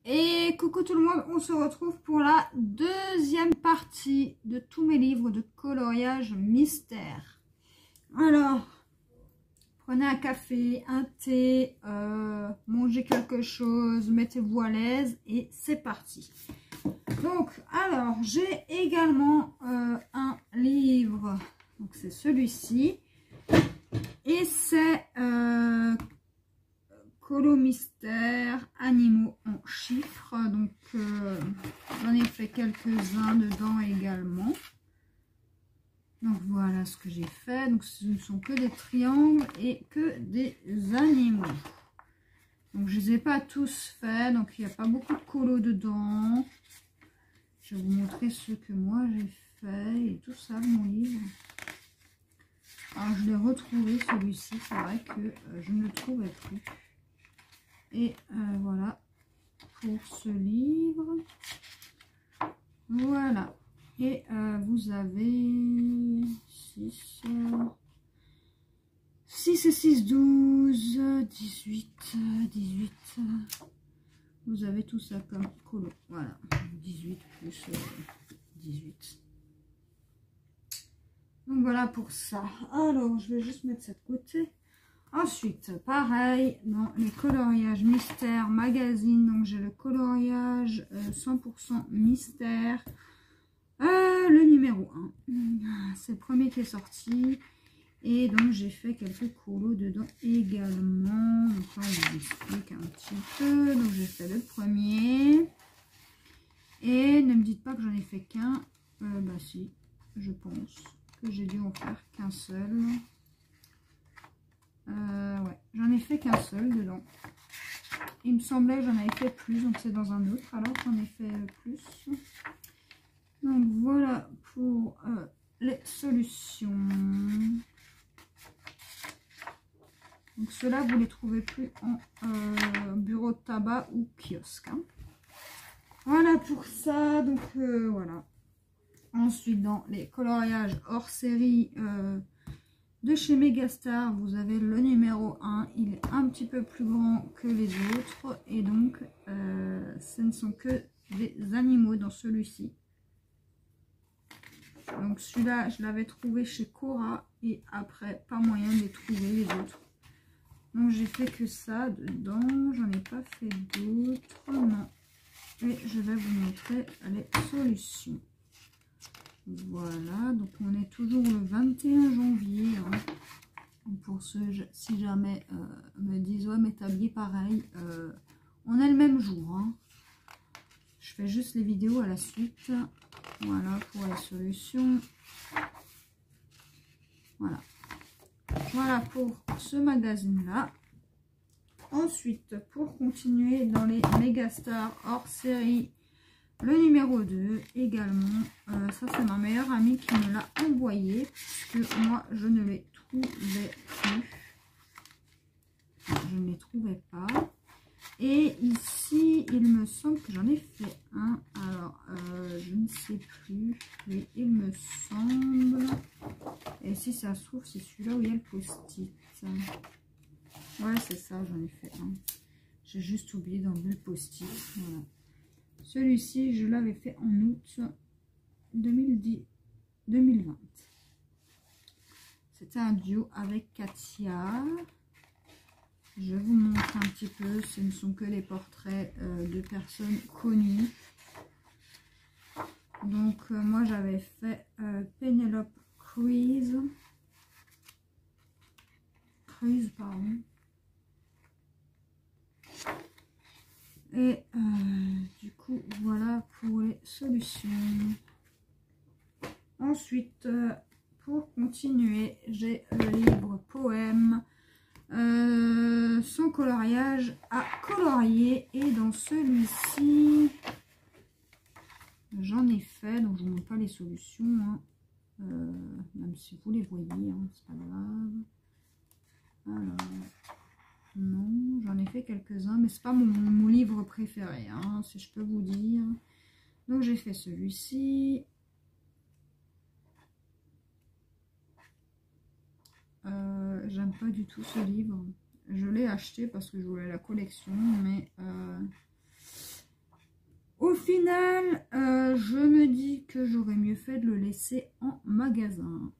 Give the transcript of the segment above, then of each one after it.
Et coucou tout le monde, on se retrouve pour la deuxième partie de tous mes livres de coloriage mystère. Alors, prenez un café, un thé, mangez quelque chose, mettez-vous à l'aise et c'est parti. Donc, alors, j'ai également un livre, donc c'est celui-ci, et c'est Colo Mystère, animaux en chiffres. Donc, j'en ai fait quelques-uns dedans également. Donc, voilà ce que j'ai fait. Donc, ce ne sont que des triangles et que des animaux. Donc, je ne les ai pas tous faits. Donc, il n'y a pas beaucoup de colos dedans. Je vais vous montrer ce que moi j'ai fait. Et tout ça, mon livre. Alors, je l'ai retrouvé celui-ci. C'est vrai que je ne le trouvais plus. Et voilà pour ce livre. Voilà. Et vous avez 6 et 6, 12, 18, 18. Vous avez tout ça comme colo. Voilà. 18 plus 18. Donc voilà pour ça. Alors, je vais juste mettre ça de côté. Ensuite, pareil, dans les coloriages mystère magazine, donc j'ai le coloriage 100% mystère, le numéro 1, c'est le premier qui est sorti, et donc j'ai fait quelques colos dedans également, donc là on vous explique un petit peu, donc j'ai fait le premier, et ne me dites pas que j'en ai fait qu'un, bah si, je pense que j'ai dû en faire qu'un seul. Ouais, j'en ai fait qu'un seul dedans. Il me semblait que j'en avais fait plus, donc c'est dans un autre, alors j'en ai fait plus. Donc voilà pour les solutions. Donc ceux-là, vous les trouvez plus en bureau de tabac ou kiosque. Hein. Voilà pour ça, donc voilà. Ensuite, dans les coloriages hors série, de chez Megastar, vous avez le numéro 1, il est un petit peu plus grand que les autres et donc ce ne sont que des animaux dans celui-ci. Donc celui-là, je l'avais trouvé chez Cora et après, pas moyen de les trouver les autres. Donc j'ai fait que ça dedans, j'en ai pas fait d'autres, non. Et je vais vous montrer les solutions. Voilà, donc on est toujours le 21 janvier. Hein. Pour ceux, si jamais me disent, ouais, mais t'as habillé pareil, on est le même jour. Hein. Je fais juste les vidéos à la suite. Voilà pour les solutions. Voilà. Voilà pour ce magazine-là. Ensuite, pour continuer dans les Megastar hors série, le numéro 2 également, ça c'est ma meilleure amie qui me l'a envoyé, puisque moi je ne les trouvais plus. Je ne les trouvais pas. Et ici, il me semble que j'en ai fait un. Alors, je ne sais plus, mais il me semble. Et si ça se trouve, c'est celui-là où il y a le post-it. Ouais, c'est ça, j'en ai fait un. J'ai juste oublié d'enlever le post-it. Voilà. Celui-ci, je l'avais fait en août 2020. C'était un duo avec Katia. Je vous montre un petit peu. Ce ne sont que les portraits de personnes connues. Donc, moi, j'avais fait Penelope Cruz. Pardon. Et du coup, voilà pour les solutions. Ensuite, pour continuer, j'ai le livre Poème, son coloriage à colorier. Et dans celui-ci, j'en ai fait, donc je ne vous montre pas les solutions, hein. Même si vous les voyez, hein, c'est pas grave. Alors... non, j'en ai fait quelques-uns, mais c'est pas mon livre préféré, hein, si je peux vous dire. Donc j'ai fait celui-ci. J'aime pas du tout ce livre. Je l'ai acheté parce que je voulais la collection, mais Au final, je me dis que j'aurais mieux fait de le laisser en magasin.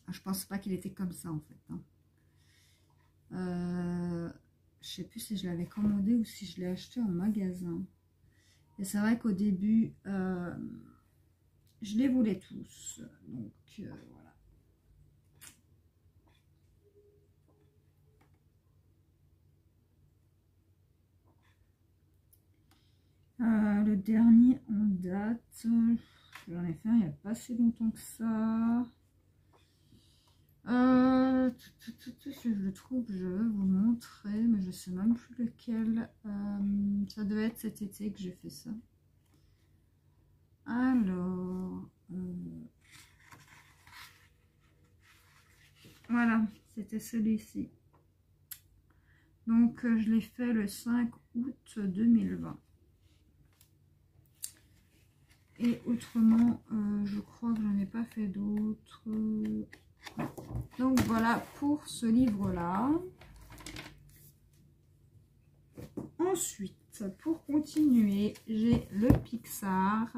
Je pense pas qu'il était comme ça en fait. Je sais plus si je l'avais commandé ou si je l'ai acheté en magasin. Et c'est vrai qu'au début, je les voulais tous. Donc voilà. Le dernier en date, j'en ai fait un il n'y a pas si longtemps que ça. Je le trouve, je vais vous montrer, mais je sais même plus lequel. Ça devait être cet été que j'ai fait ça. Alors, voilà, c'était celui-ci. Donc, je l'ai fait le 5 août 2020. Et autrement, je crois que j'en ai pas fait d'autres. Donc voilà pour ce livre-là. Ensuite, pour continuer, j'ai le Pixar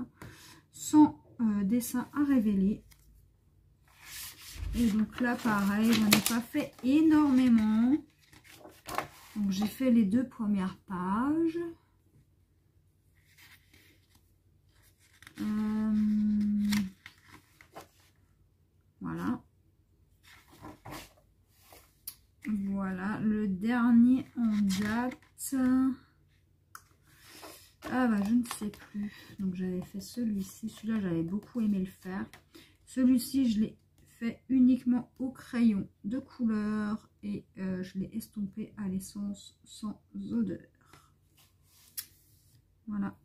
sans dessin à révéler. Et donc là, pareil, j'en ai pas fait énormément. Donc j'ai fait les 2 premières pages. Voilà. Voilà, le dernier en date. Ah bah je ne sais plus. Donc j'avais fait celui-ci. Celui-là, j'avais beaucoup aimé le faire. Celui-ci, je l'ai fait uniquement au crayon de couleur. Et je l'ai estompé à l'essence sans odeur. Voilà.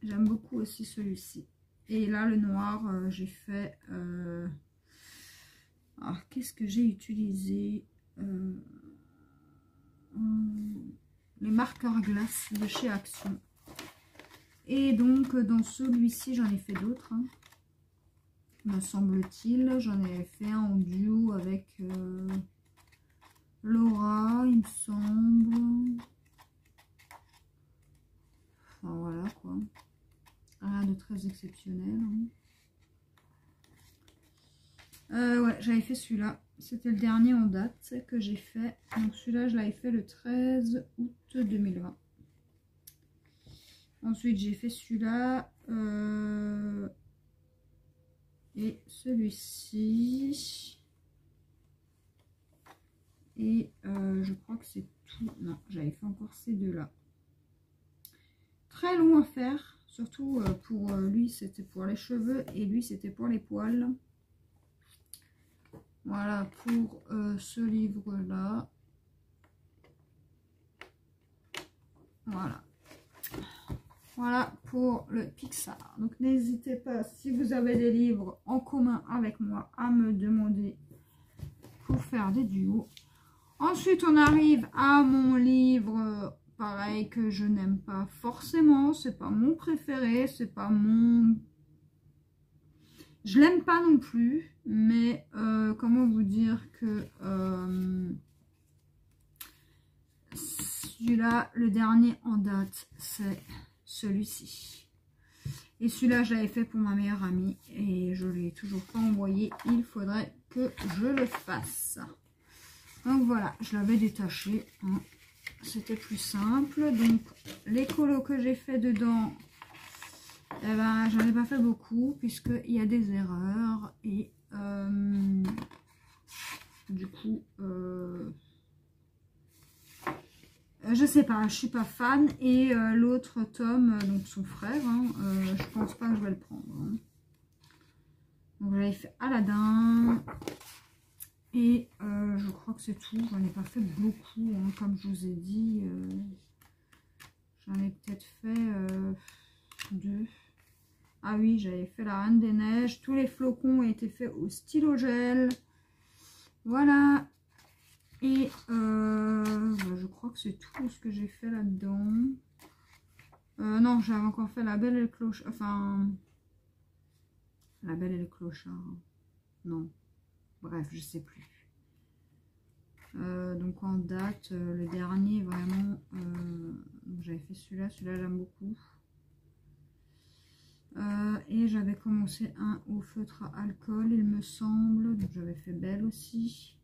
J'aime beaucoup aussi celui-ci. Et là, le noir, j'ai fait... alors, qu'est-ce que j'ai utilisé les marqueurs glace de chez Action. Et donc, dans celui-ci, j'en ai fait d'autres. Hein, me semble-t-il. J'en ai fait un en duo avec Laura, il me semble. Enfin, voilà, quoi. Rien de très exceptionnel. Hein. Ouais, j'avais fait celui-là. C'était le dernier en date que j'ai fait. Donc celui-là, je l'avais fait le 13 août 2020. Ensuite, j'ai fait celui-là. Et celui-ci. Et je crois que c'est tout. Non, j'avais fait encore ces deux-là. Très long à faire. Surtout pour lui, c'était pour les cheveux. Et lui, c'était pour les poils. Voilà pour ce livre-là. Voilà. Voilà pour le Pixar. Donc n'hésitez pas, si vous avez des livres en commun avec moi, à me demander pour faire des duos. Ensuite, on arrive à mon livre, pareil, que je n'aime pas forcément. C'est pas mon préféré, c'est pas mon... Je l'aime pas non plus, mais comment vous dire que celui-là, le dernier en date, c'est celui-ci. Et celui-là, je l'avais fait pour ma meilleure amie et je ne l'ai toujours pas envoyé. Il faudrait que je le fasse. Donc voilà, je l'avais détaché. Hein. C'était plus simple. Donc les colos que j'ai fait dedans, eh ben, j'en ai pas fait beaucoup puisqu'il y a des erreurs. Et du coup... je sais pas, je suis pas fan. Et l'autre tome, donc son frère, hein, je pense pas que je vais le prendre. Hein. Donc j'avais fait Aladdin. Et je crois que c'est tout. J'en ai pas fait beaucoup, hein, comme je vous ai dit. J'en ai peut-être fait 2. Ah oui, j'avais fait la Reine des Neiges. Tous les flocons ont été faits au stylo gel. Voilà. Et bah, je crois que c'est tout ce que j'ai fait là-dedans. Non, j'avais encore fait La Belle et le Clochard. Enfin, La Belle et le Clochard. Non. Bref, je sais plus. Donc en date, le dernier vraiment, j'avais fait celui-là j'aime beaucoup. Et j'avais commencé un au feutre à alcool, il me semble, donc j'avais fait Belle aussi.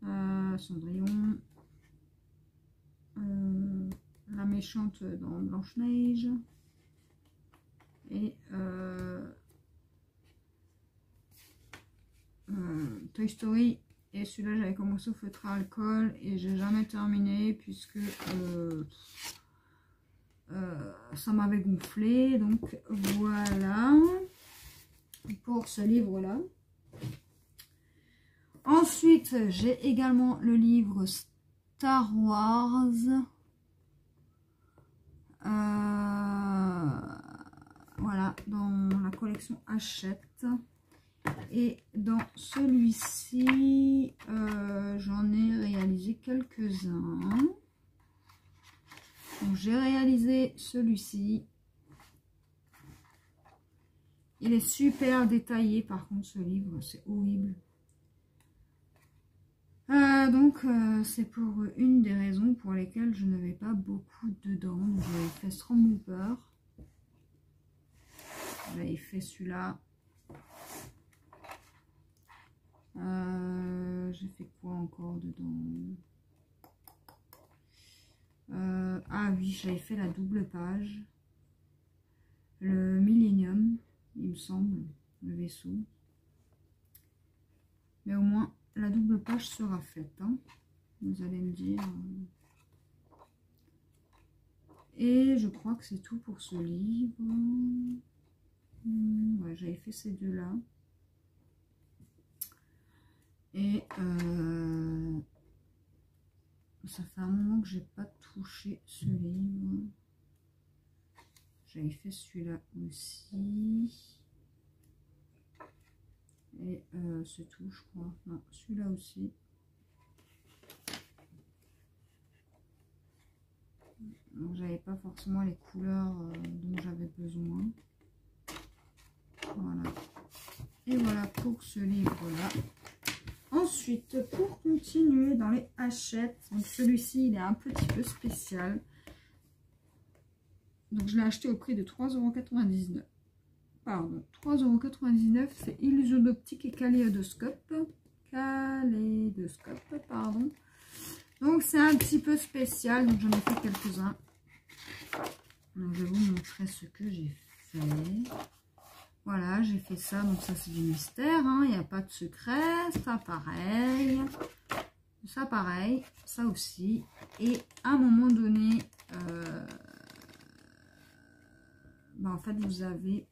Cendrillon, la méchante dans Blanche-Neige et Toy Story. Et celui-là j'avais commencé au feutre à alcool et j'ai jamais terminé puisque ça m'avait gonflé. Donc voilà pour ce livre là. Ensuite j'ai également le livre Star Wars, voilà, dans la collection Hachette. Et dans celui-ci j'en ai réalisé quelques-uns. Donc j'ai réalisé celui-ci. Il est super détaillé par contre ce livre, c'est horrible. Donc c'est pour une des raisons pour lesquelles je n'avais pas beaucoup dedans. J'avais fait Stormhooper. J'avais fait celui-là. J'ai fait quoi encore dedans? Ah oui, j'avais fait la double page. Le Millennium, il me semble, le vaisseau. Mais au moins, la double page sera faite. Hein, vous allez me dire. Et je crois que c'est tout pour ce livre. Ouais, j'avais fait ces deux-là. Et ça fait un moment que j'ai pas touché ce livre. J'avais fait celui-là aussi. Et c'est tout, je crois. Non, celui-là aussi. Donc j'avais pas forcément les couleurs dont j'avais besoin. Voilà. Et voilà pour ce livre-là. Ensuite, pour continuer dans les Hachette, donc celui-ci, il est un petit peu spécial. Donc, je l'ai acheté au prix de 3,99 €. Pardon, 3,99 €. C'est Illusion d'optique et kaléidoscope. Kaléidoscope, pardon. Donc, c'est un petit peu spécial. Donc, j'en ai fait quelques-uns. Donc, je vais vous montrer ce que j'ai fait. Voilà, j'ai fait ça, donc ça c'est du mystère, hein, il n'y a pas de secret, ça pareil, ça aussi. Et à un moment donné, en fait vous avez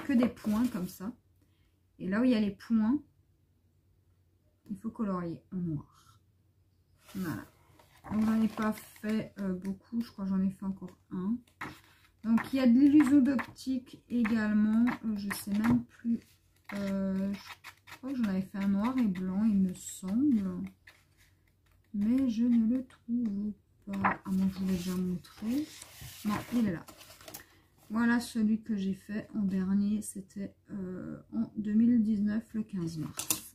que des points comme ça. Et là où il y a les points, il faut colorier en noir. Voilà. Donc j'en ai pas fait beaucoup, je crois que j'en ai fait encore un. Donc il y a de l'illusion d'optique également, je sais même plus, je crois que j'en avais fait un noir et blanc il me semble, mais je ne le trouve pas, à moins que je vous l'ai déjà montré. Non, il est là. Voilà celui que j'ai fait en dernier, c'était en 2019, le 15 mars.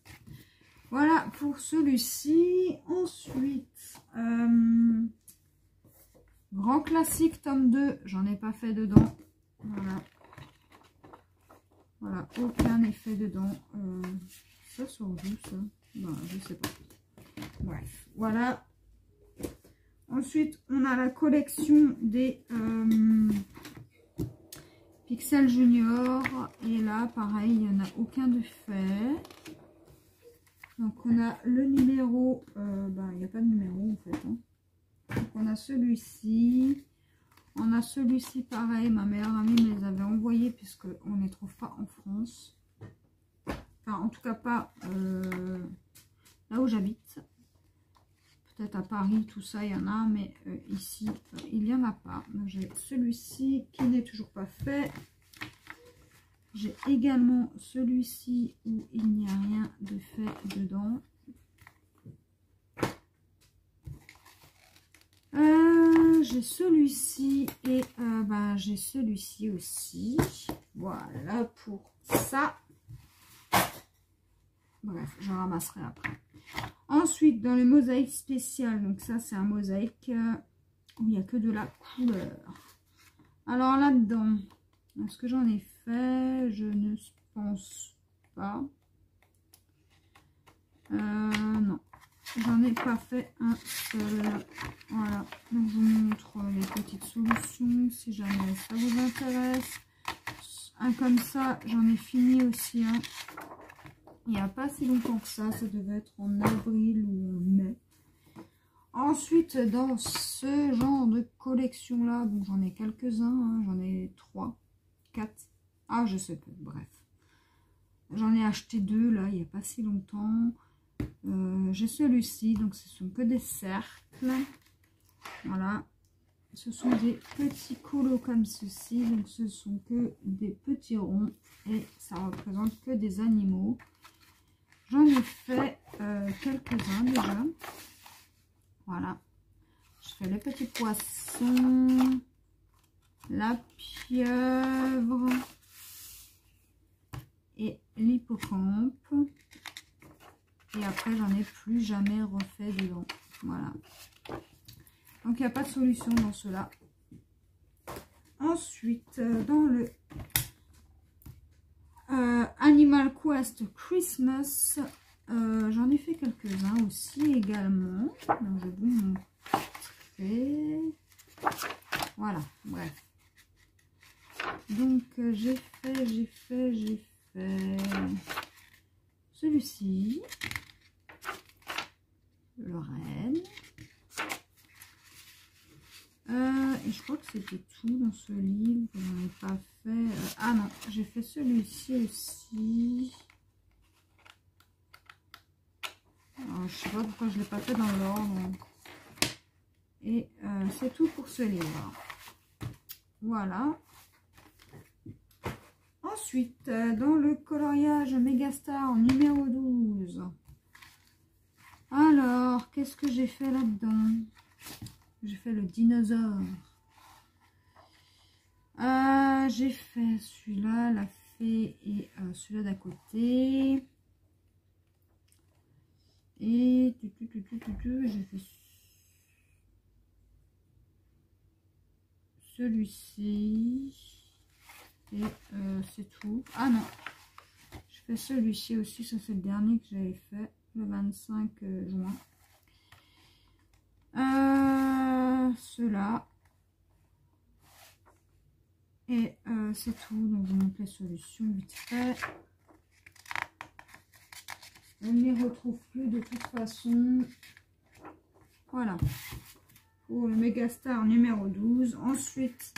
Voilà pour celui-ci. Ensuite, Grand classique tome 2, j'en ai pas fait dedans. Voilà. Voilà, aucun effet dedans. Ça sort d'où ça? Ben, je sais pas. Bref, voilà. Ensuite, on a la collection des Pixel Junior. Et là, pareil, il n'y en a aucun de fait. Donc, on a le numéro. Il n'y a pas de numéro en fait. Hein. Donc on a celui-ci, on a celui-ci pareil, ma meilleure amie me les avait envoyés puisqu'on ne les trouve pas en France. Enfin en tout cas pas là où j'habite. Peut-être à Paris, tout ça il y en a, mais ici il n'y en a pas. J'ai celui-ci qui n'est toujours pas fait. J'ai également celui-ci où il n'y a rien de fait dedans. J'ai celui-ci et j'ai celui-ci aussi. Voilà pour ça. Bref, je ramasserai après. Ensuite, dans le mosaïque spécial, donc ça c'est un mosaïque où il n'y a que de la couleur. Alors là-dedans, est-ce que j'en ai fait? Je ne pense pas. Non, j'en ai pas fait un seul. Voilà, donc je vous montre les petites solutions si jamais ça vous intéresse. Un comme ça, j'en ai fini aussi un. Il n'y a pas si longtemps que ça devait être en avril ou en mai. Ensuite, dans ce genre de collection là, donc j'en ai quelques-uns, hein, j'en ai 3, 4, ah je sais pas, bref. J'en ai acheté 2 là, il n'y a pas si longtemps. J'ai celui-ci, donc ce sont que des cercles. Voilà, ce sont des petits colos comme ceci, donc ce sont que des petits ronds et ça représente que des animaux. J'en ai fait quelques-uns déjà. Voilà, je fais les petits poissons, la pieuvre et l'hippocampe. Et après, j'en ai plus jamais refait dedans. Voilà. Donc, il n'y a pas de solution dans cela. Ensuite, dans le Animal Quest Christmas, j'en ai fait quelques-uns aussi également. Donc, je vais vous montrer. Voilà, bref. Donc, j'ai fait celui-ci. Le renne. Et je crois que c'était tout dans ce livre. Je n'en ai pas fait. Ah non, j'ai fait celui-ci aussi. Alors, je sais pas pourquoi je ne l'ai pas fait dans l'ordre. Et c'est tout pour ce livre. Voilà. Ensuite, dans le coloriage Megastar numéro 12. Alors, qu'est-ce que j'ai fait là-dedans? J'ai fait le dinosaure. J'ai fait celui-là, la fée et celui-là d'à côté. Et j'ai fait celui-ci. Et c'est tout. Ah non, je fais celui-ci aussi. Ça, c'est le dernier que j'avais fait le 25 juin. Ceux-là. Et c'est tout. Donc, je vous montre les solutions vite fait. On ne les retrouve plus de toute façon. Voilà. Pour le Megastar numéro 12. Ensuite,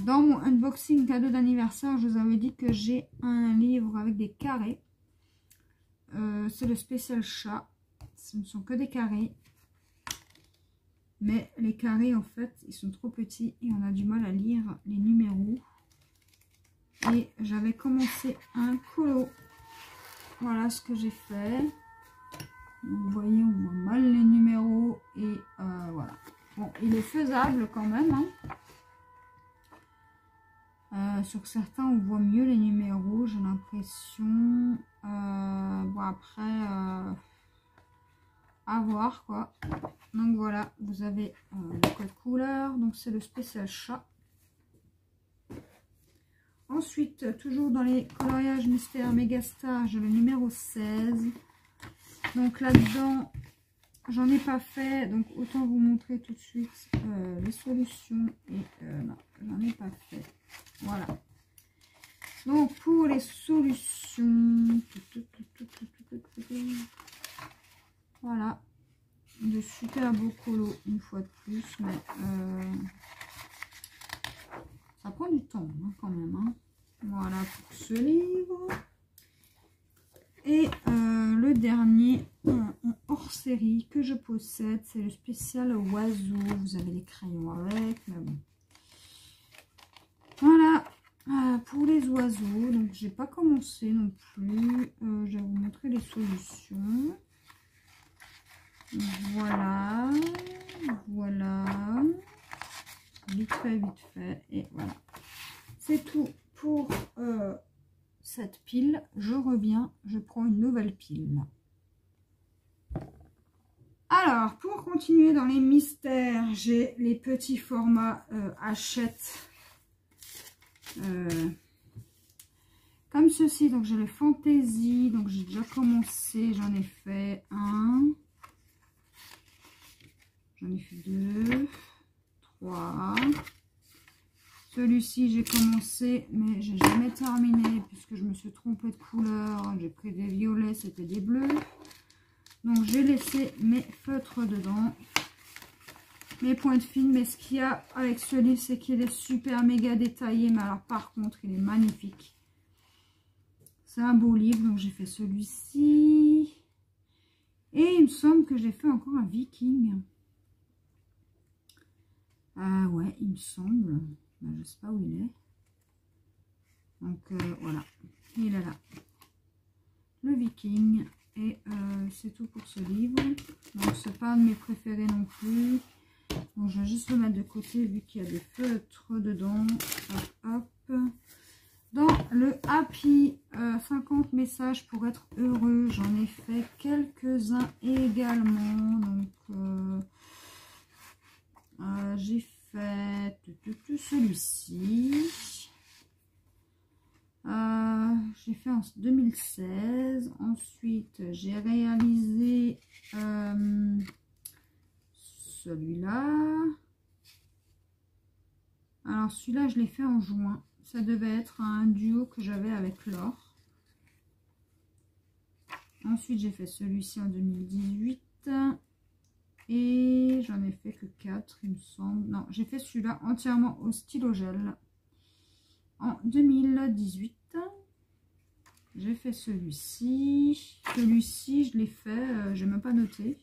dans mon unboxing cadeau d'anniversaire, je vous avais dit que j'ai un livre avec des carrés. C'est le spécial chat. Ce ne sont que des carrés. Mais les carrés, en fait, ils sont trop petits et on a du mal à lire les numéros. Et j'avais commencé un colo. Voilà ce que j'ai fait. Vous voyez, on voit mal les numéros. Et voilà. Bon, il est faisable quand même. Hein. Sur certains, on voit mieux les numéros, j'ai l'impression. Bon, après, à voir quoi. Donc voilà, vous avez le code couleur. Donc c'est le spécial chat. Ensuite, toujours dans les coloriages mystère Megastar, j'ai le numéro 16. Donc là-dedans, j'en ai pas fait. Donc autant vous montrer tout de suite les solutions. Et non, j'en ai pas fait. Voilà. Donc pour les solutions, voilà, de super beaux colos une fois de plus, mais ça prend du temps hein, quand même. Hein. Voilà pour ce livre. Et le dernier hors série que je possède, c'est le spécial oiseau. Vous avez les crayons avec, mais bon. Voilà. Pour les oiseaux, donc j'ai pas commencé non plus. Je vais vous montrer les solutions. Voilà, voilà, vite fait, et voilà. C'est tout pour cette pile. Je reviens, je prends une nouvelle pile. Alors, pour continuer dans les mystères, j'ai les petits formats Hachette. Comme ceci, donc j'ai le Fantasy, donc j'ai déjà commencé, j'en ai fait un. J'en ai fait 2, 3. Celui-ci, j'ai commencé, mais j'ai jamais terminé puisque je me suis trompée de couleur. J'ai pris des violets, c'était des bleus. Donc, j'ai laissé mes feutres dedans, mes pointes fines. Mais ce qu'il y a avec ce livre, c'est qu'il est super méga détaillé. Mais alors, par contre, il est magnifique. C'est un beau livre, donc j'ai fait celui-ci. Et il me semble que j'ai fait encore un Viking. Ah ouais, il me semble. Ben, je ne sais pas où il est. Donc voilà, il est là. Le Viking. Et c'est tout pour ce livre. Donc c'est pas un de mes préférés non plus. Donc je vais juste le mettre de côté vu qu'il y a des feutres dedans. Hop, hop. Dans le Happy 50 messages pour être heureux, j'en ai fait quelques-uns également. Donc j'ai fait celui-ci. J'ai fait en 2016. Ensuite, j'ai réalisé celui-là. Alors, celui-là, je l'ai fait en juin. Ça devait être un duo que j'avais avec Laure. Ensuite, j'ai fait celui-ci en 2018. Et j'en ai fait que 4, il me semble. Non, j'ai fait celui-là entièrement au stylo gel. En 2018, j'ai fait celui-ci. Celui-ci, je l'ai fait, je n'ai même pas noté.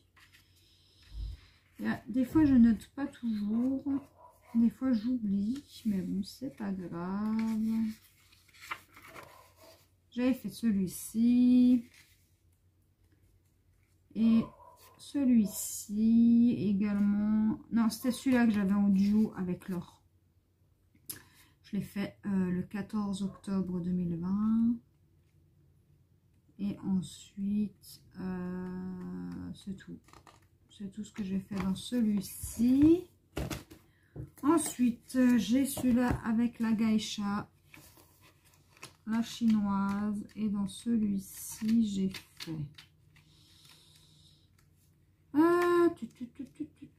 Des fois, je note pas toujours. Des fois, j'oublie. Mais bon, c'est pas grave. J'avais fait celui-ci. Et celui-ci également. Non, c'était celui-là que j'avais en duo avec Laure. Je l'ai fait le 14 octobre 2020. Et ensuite, c'est tout. C'est tout ce que j'ai fait dans celui-ci. Ensuite, j'ai celui-là avec la geisha, la chinoise. Et dans celui-ci, j'ai fait...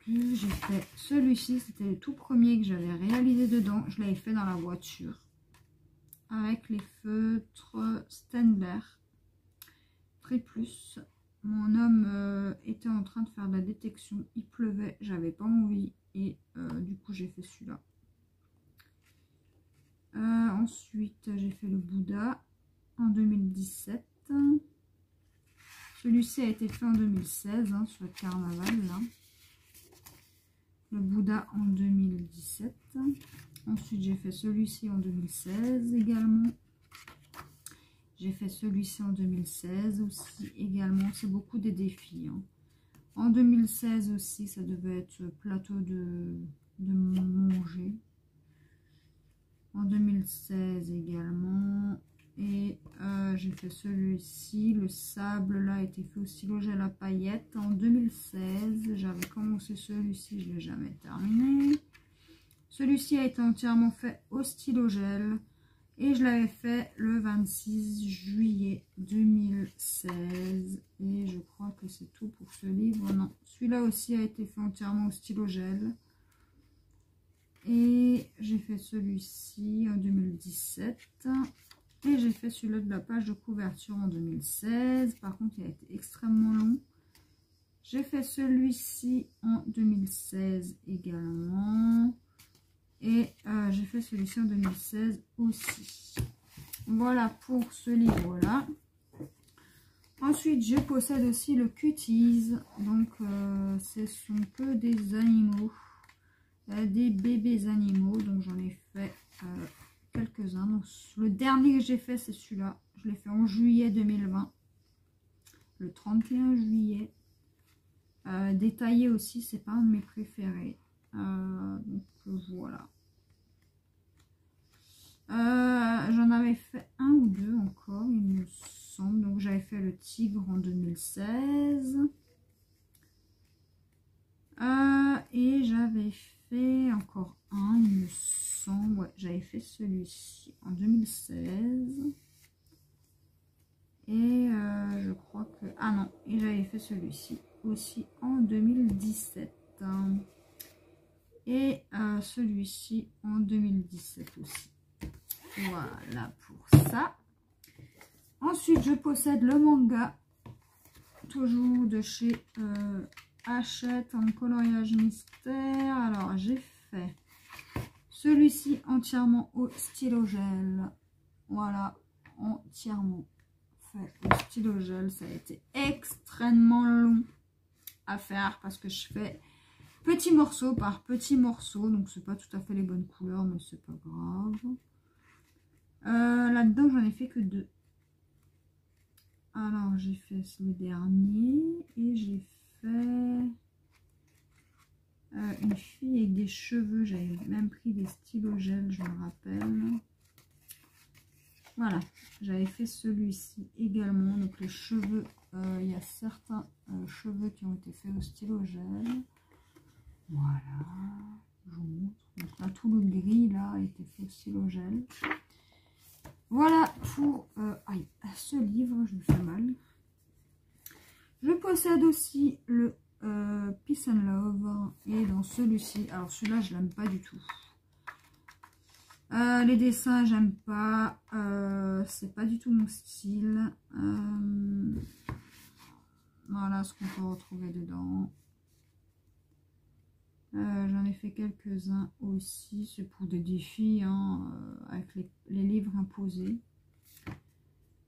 j'ai fait celui-ci, c'était le tout premier que j'avais réalisé dedans. Je l'avais fait dans la voiture avec les feutres Stenler Triplus. Mon homme était en train de faire de la détection, il pleuvait, j'avais pas envie et du coup j'ai fait celui-là. Ensuite j'ai fait le Bouddha en 2017. Celui-ci a été fait en 2016 hein, sur le carnaval là. Le Bouddha en 2017. Ensuite, j'ai fait celui-ci en 2016 également. J'ai fait celui-ci en 2016 aussi également. C'est beaucoup des défis. Hein. En 2016 aussi, ça devait être plateau de manger. En 2016 également. Et j'ai fait celui-ci. Le sable là a été fait au stylo gel à paillettes en 2016. J'avais commencé celui-ci, je ne l'ai jamais terminé. Celui-ci a été entièrement fait au stylo gel. Et je l'avais fait le 26 juillet 2016. Et je crois que c'est tout pour ce livre. Non, celui-là aussi a été fait entièrement au stylo gel. Et j'ai fait celui-ci en 2017. Et j'ai fait celui-là de la page de couverture en 2016. Par contre, il a été extrêmement long. J'ai fait celui-ci en 2016 également. Et j'ai fait celui-ci en 2016 aussi. Voilà pour ce livre-là. Ensuite, je possède aussi le Cuties. Donc, ce sont que des animaux. Des bébés animaux. Donc, j'en ai fait... quelques-uns. Donc, le dernier que j'ai fait, c'est celui-là. Je l'ai fait en juillet 2020. Le 31 juillet. Détaillé aussi, c'est pas un de mes préférés. Donc, voilà. J'en avais fait un ou deux encore, il me j'avais fait le tigre en 2016. Et j'avais fait encore un, il me semble. Ouais, j'avais fait celui-ci en 2016. Et je crois que... Ah non, et j'avais fait celui-ci aussi en 2017. Et celui-ci en 2017 aussi. Voilà pour ça. Ensuite, je possède le manga. Toujours de chez Hachette en coloriage mystère. Alors, j'ai fait celui-ci entièrement au stylo gel. Voilà, entièrement fait au stylo gel. Ça a été extrêmement long à faire parce que je fais petit morceau par petit morceau. Donc, c'est pas tout à fait les bonnes couleurs, mais c'est pas grave. Là-dedans, j'en ai fait que 2. Alors, j'ai fait le dernier et j'ai fait une fille avec des cheveux. J'avais même pris des stylos gel, je me rappelle. Voilà, j'avais fait celui-ci également. Donc, les cheveux, il y a certains cheveux qui ont été faits au stylo gel. Voilà, je vous montre. Donc, là, tout le gris, là, a été fait au stylo gel. Voilà pour ce livre, je me fais mal. Je possède aussi le Peace and Love. Et dans celui-ci, alors celui-là, je l'aime pas du tout. Les dessins, j'aime pas. C'est pas du tout mon style. Voilà ce qu'on peut retrouver dedans. J'en ai fait quelques-uns aussi, c'est pour des défis hein, avec les livres imposés.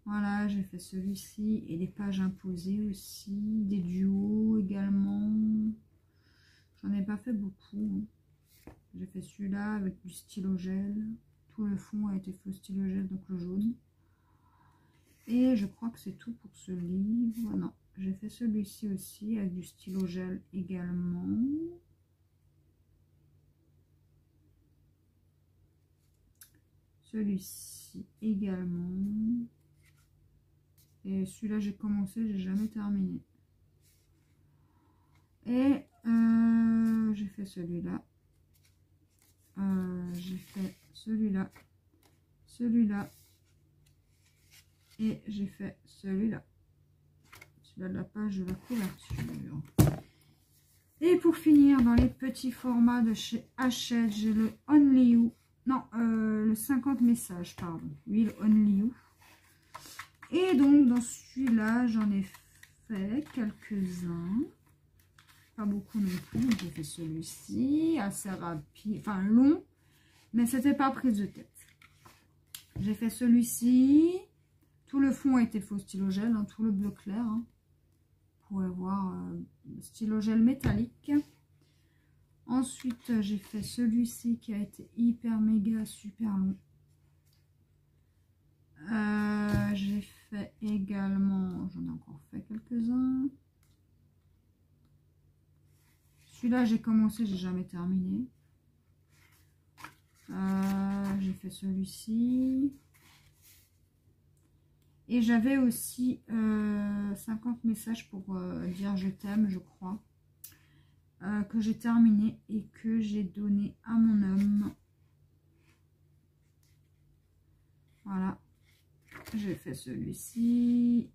Voilà, j'ai fait celui-ci et des pages imposées aussi, des duos également. J'en ai pas fait beaucoup. Hein. J'ai fait celui-là avec du stylo gel. Tout le fond a été fait au stylo gel, donc le jaune. Et je crois que c'est tout pour ce livre. Non, j'ai fait celui-ci aussi avec du stylo gel également. Celui-ci également. Et celui-là, j'ai commencé, j'ai jamais terminé. Et j'ai fait celui-là. J'ai fait celui-là. Celui-là. Et j'ai fait celui-là. Celui-là de la page de la couverture. Et pour finir, dans les petits formats de chez Hachette, j'ai le Only You. Non, le 50 messages, pardon. Oui, le Only You. Et donc, dans celui-là, j'en ai fait quelques-uns. Pas beaucoup non plus. J'ai fait celui-ci, assez rapide, enfin long, mais c'était pas prise de tête. J'ai fait celui-ci. Tout le fond a été fait au stylo gel, hein, tout le bleu clair. Hein. Vous pouvez voir stylo gel métallique. Ensuite, j'ai fait celui-ci qui a été hyper méga super long. J'ai fait également, j'en ai encore fait quelques-uns. Celui-là, j'ai commencé, j'ai jamais terminé. J'ai fait celui-ci. Et j'avais aussi 50 messages pour dire je t'aime, je crois. Que j'ai terminé et que j'ai donné à mon homme. Voilà. J'ai fait celui-ci.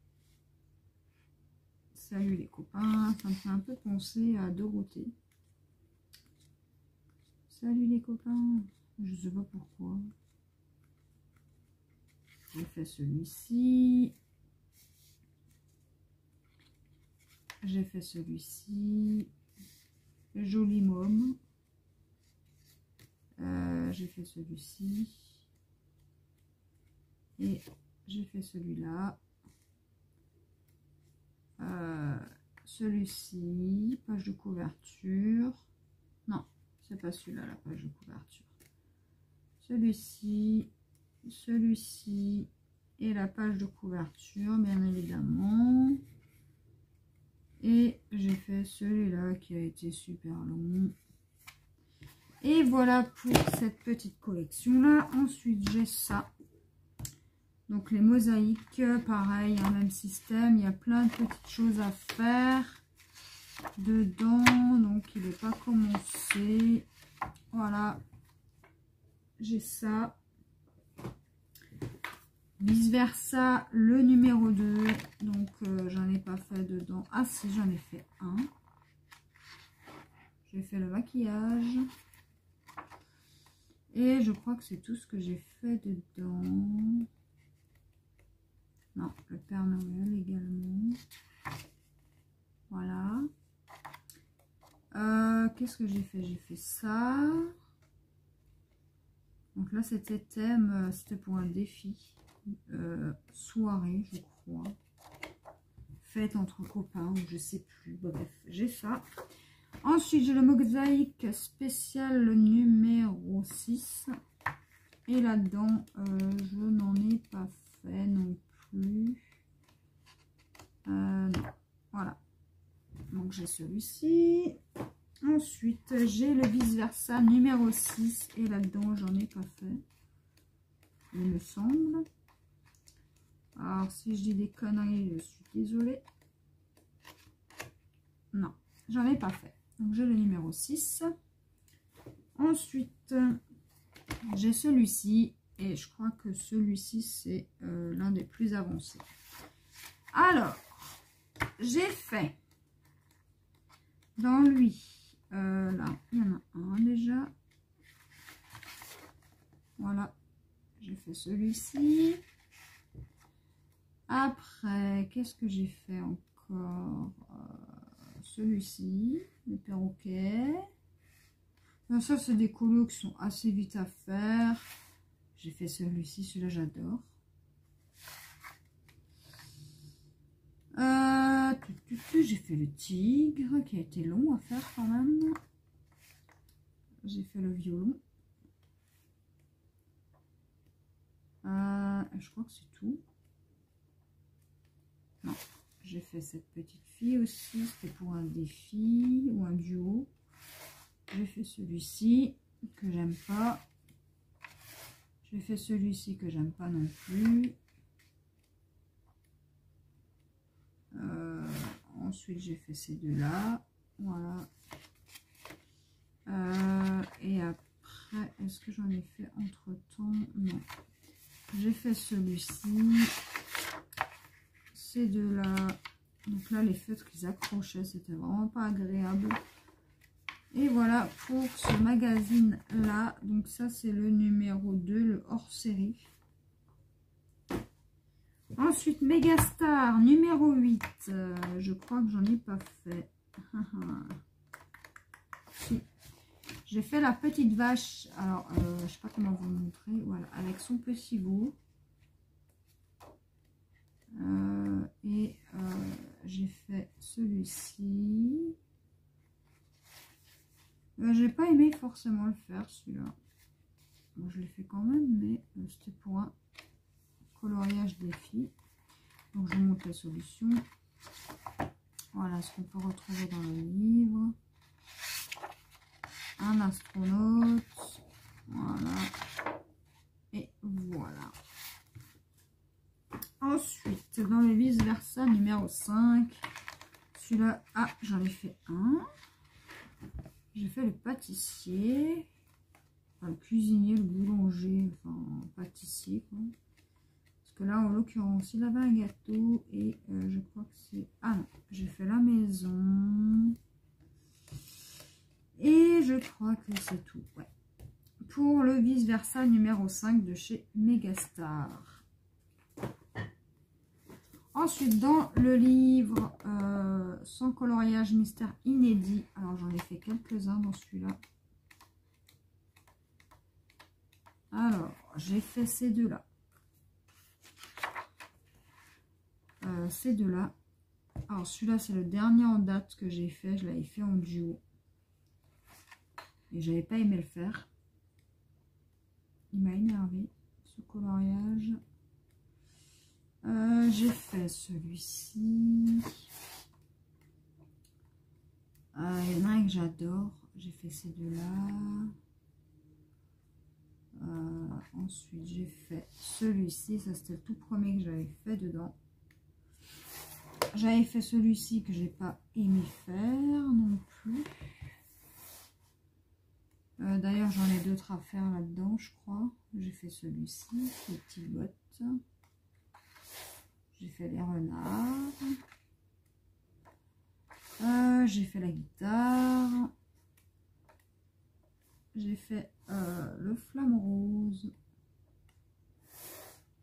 Salut les copains. Ça me fait un peu penser à Dorothée. Salut les copains. Je sais pas pourquoi. J'ai fait celui-ci. J'ai fait celui-ci. Joli môme. J'ai fait celui-ci. Et j'ai fait celui-là. Celui-ci. Page de couverture. Non, c'est pas celui-là, la page de couverture. Celui-ci. Celui-ci. Et la page de couverture, bien évidemment. Et j'ai fait celui-là qui a été super long. Et voilà pour cette petite collection là. Ensuite j'ai ça. Donc les mosaïques, pareil, hein, même système. Il y a plein de petites choses à faire dedans. Donc il n'est pas commencé. Voilà. J'ai ça. Vice versa, le numéro 2. Donc j'en ai pas fait dedans. Ah si, j'en ai fait un. J'ai fait le maquillage. Et je crois que c'est tout ce que j'ai fait dedans. Non, le Père Noël également. Voilà. Qu'est-ce que j'ai fait? J'ai fait ça. Donc là, c'était thème, c'était pour un défi. Soirée, je crois. Fête entre copains, ou je sais plus. Bref, j'ai ça. Ensuite, j'ai le mosaïque spécial numéro 6. Et là-dedans, je n'en ai pas fait non plus. Non. Voilà. Donc, j'ai celui-ci. Ensuite, j'ai le vice-versa numéro 6. Et là-dedans, j'en ai pas fait. Il me semble. Alors, si je dis des conneries, je suis désolée. Non, j'en ai pas fait. Donc, j'ai le numéro 6. Ensuite, j'ai celui-ci. Et je crois que celui-ci, c'est l'un des plus avancés. Alors, j'ai fait dans lui. Là, il y en a un déjà. Voilà. J'ai fait celui-ci. Après, qu'est-ce que j'ai fait encore? Celui-ci, le perroquet. Ça, c'est des colos qui sont assez vite à faire. J'ai fait celui-ci, celui-là j'adore. J'ai fait le tigre qui a été long à faire quand même. J'ai fait le violon. Je crois que c'est tout. Non, j'ai fait cette petite fille aussi. C'était pour un défi ou un duo. J'ai fait celui-ci que j'aime pas. J'ai fait celui-ci que j'aime pas non plus. Ensuite, j'ai fait ces deux-là. Voilà. Et après, est-ce que j'en ai fait entre-temps? Non. J'ai fait celui-ci. Ces deux-là. Donc là, les feutres qu'ils accrochaient, c'était vraiment pas agréable. Et voilà pour ce magazine-là. Donc ça, c'est le numéro 2, le hors-série. Ensuite, Megastar numéro 8. Je crois que j'en ai pas fait. Si. J'ai fait la petite vache. Alors, je sais pas comment vous montrer. Voilà, avec son petit bout. J'ai fait celui-ci. J'ai pas aimé forcément le faire, celui-là. Bon, je l'ai fait quand même, mais c'était pour un coloriage défi. Donc je vous montre la solution. Voilà ce qu'on peut retrouver dans le livre. Un astronaute. Voilà. Et voilà. Ensuite, dans le vice versa numéro 5. Celui-là, ah, j'en ai fait un. J'ai fait le pâtissier. Enfin, le cuisinier, le boulanger, enfin pâtissier quoi. Parce que là, en l'occurrence, il avait un gâteau et je crois que c'est... Ah non, j'ai fait la maison. Et je crois que c'est tout, ouais. Pour le vice-versa numéro 5 de chez Megastar. Ensuite, dans le livre Sans coloriage mystère inédit. Alors, j'en ai fait quelques-uns dans celui-là. Alors, j'ai fait ces deux-là. Ces deux-là. Alors, celui-là, c'est le dernier en date que j'ai fait. Je l'avais fait en duo. Et j'avais pas aimé le faire. Il m'a énervé, ce coloriage. J'ai fait celui-ci. Il y en a un que j'adore. J'ai fait ces deux-là. Ensuite, j'ai fait celui-ci. Ça, c'était le tout premier que j'avais fait dedans. J'avais fait celui-ci que j'ai pas aimé faire non plus. D'ailleurs, j'en ai d'autres à faire là-dedans, je crois. J'ai fait celui-ci, les petites bottes. J'ai fait les renards. J'ai fait la guitare. J'ai fait le flamme rose.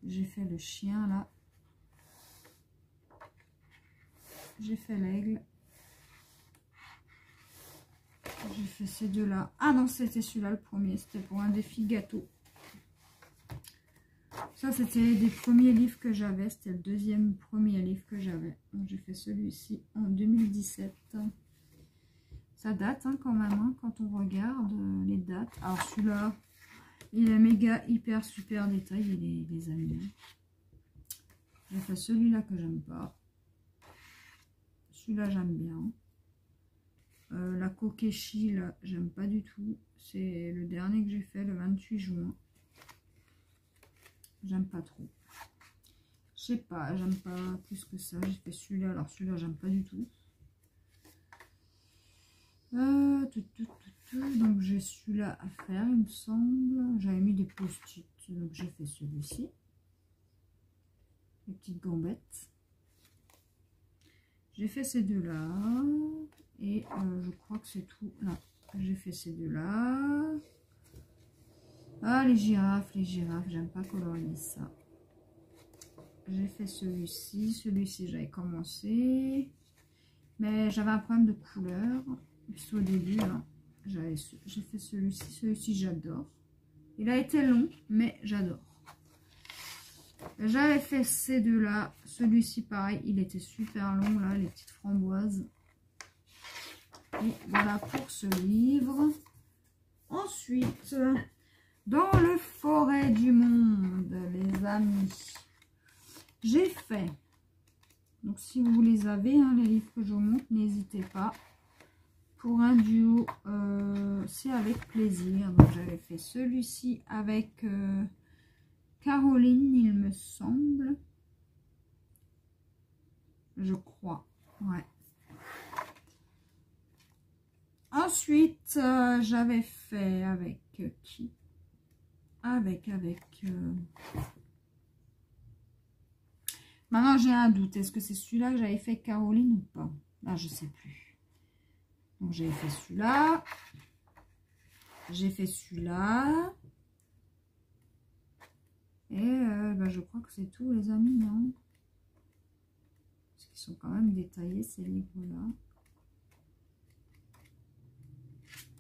J'ai fait le chien là. J'ai fait l'aigle. J'ai fait ces deux-là. Ah non, c'était celui-là le premier. C'était pour un défi gâteau. Ça, c'était des premiers livres que j'avais. C'était le deuxième premier livre que j'avais. Donc, j'ai fait celui-ci en 2017. Ça date hein, quand même, hein, quand on regarde les dates. Alors, celui-là, il est méga, hyper, super détaillé, les amis. J'ai fait celui-là que j'aime pas. Celui-là, j'aime bien. La Kokeshi, là, j'aime pas du tout. C'est le dernier que j'ai fait le 28 juin. J'aime pas trop. Je sais pas, j'aime pas plus que ça. J'ai fait celui-là. Alors celui-là, j'aime pas du tout. Donc j'ai celui-là à faire, il me semble. J'avais mis des post-it. Donc j'ai fait celui-ci. Les petites gambettes. J'ai fait ces deux-là. Et je crois que c'est tout. Là, j'ai fait ces deux-là. Ah, les girafes, j'aime pas colorier ça. J'ai fait celui-ci. Celui-ci, j'avais commencé. Mais j'avais un problème de couleur. Puisqu'au début, j'ai fait celui-ci. Celui-ci, j'adore. Il a été long, mais j'adore. J'avais fait ces deux-là. Celui-ci, pareil, il était super long, là, les petites framboises. Et voilà pour ce livre. Ensuite... Dans le forêt du monde, les amis, j'ai fait, donc si vous les avez, hein, les livres que je vous montre, n'hésitez pas, pour un duo, c'est avec plaisir. Donc j'avais fait celui-ci avec Caroline, il me semble, je crois, ouais. Ensuite, j'avais fait avec qui? Maintenant j'ai un doute, est-ce que c'est celui-là que j'avais fait Caroline ou pas? Là je sais plus. Donc j'avais fait celui-là, j'ai fait celui-là, et je crois que c'est tout les amis, non? Parce qu'ils sont quand même détaillés ces livres-là.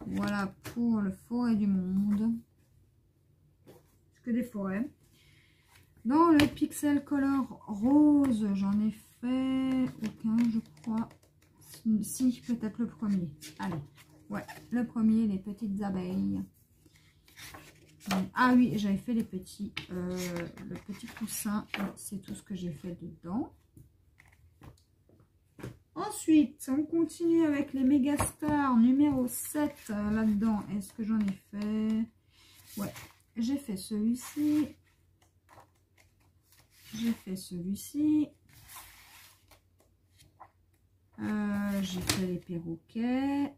Voilà pour le forêt du monde. Que des forêts. Dans le Pixel Color rose, j'en ai fait aucun, je crois. Si, peut-être le premier. Allez, ouais, le premier, les petites abeilles. Ah oui, j'avais fait les petits, le petit coussin, c'est tout ce que j'ai fait dedans. Ensuite, on continue avec les Megastars numéro 7 là-dedans. Est-ce que j'en ai fait? Ouais. J'ai fait celui-ci. J'ai fait celui-ci. J'ai fait les perroquets.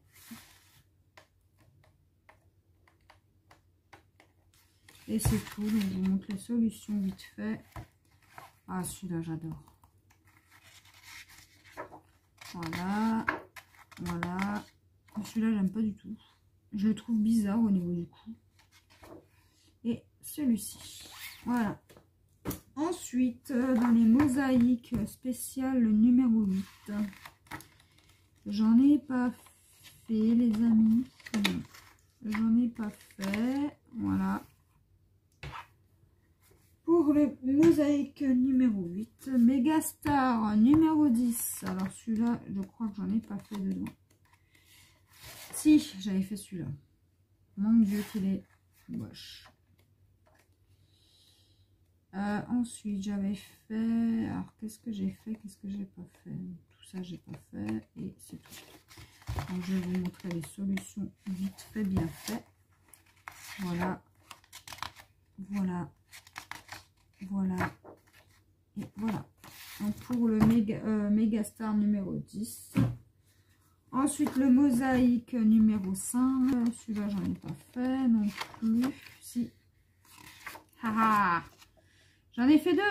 Et c'est tout. Donc, je vous montre les solutions vite fait. Ah, celui-là, j'adore. Voilà. Voilà. Celui-là, j'aime pas du tout. Je le trouve bizarre au niveau du cou. Et celui-ci. Voilà. Ensuite, dans les mosaïques spéciales, le numéro 8. J'en ai pas fait, les amis. J'en ai pas fait. Voilà. Pour le mosaïque numéro 8. Megastar numéro 10. Alors celui-là, je crois que j'en ai pas fait dedans. Si, j'avais fait celui-là. Mon Dieu, qu'il est moche. Ensuite, j'avais fait... Alors, qu'est-ce que j'ai fait? Qu'est-ce que j'ai pas fait? Tout ça, j'ai pas fait. Et c'est tout. Donc, je vais vous montrer les solutions vite fait, bien fait. Voilà. voilà, voilà, et voilà. Donc pour le Megastar numéro 10. Ensuite, le mosaïque numéro 5. Celui-là, j'en ai pas fait non plus. Si. Haha. J'en ai fait 2.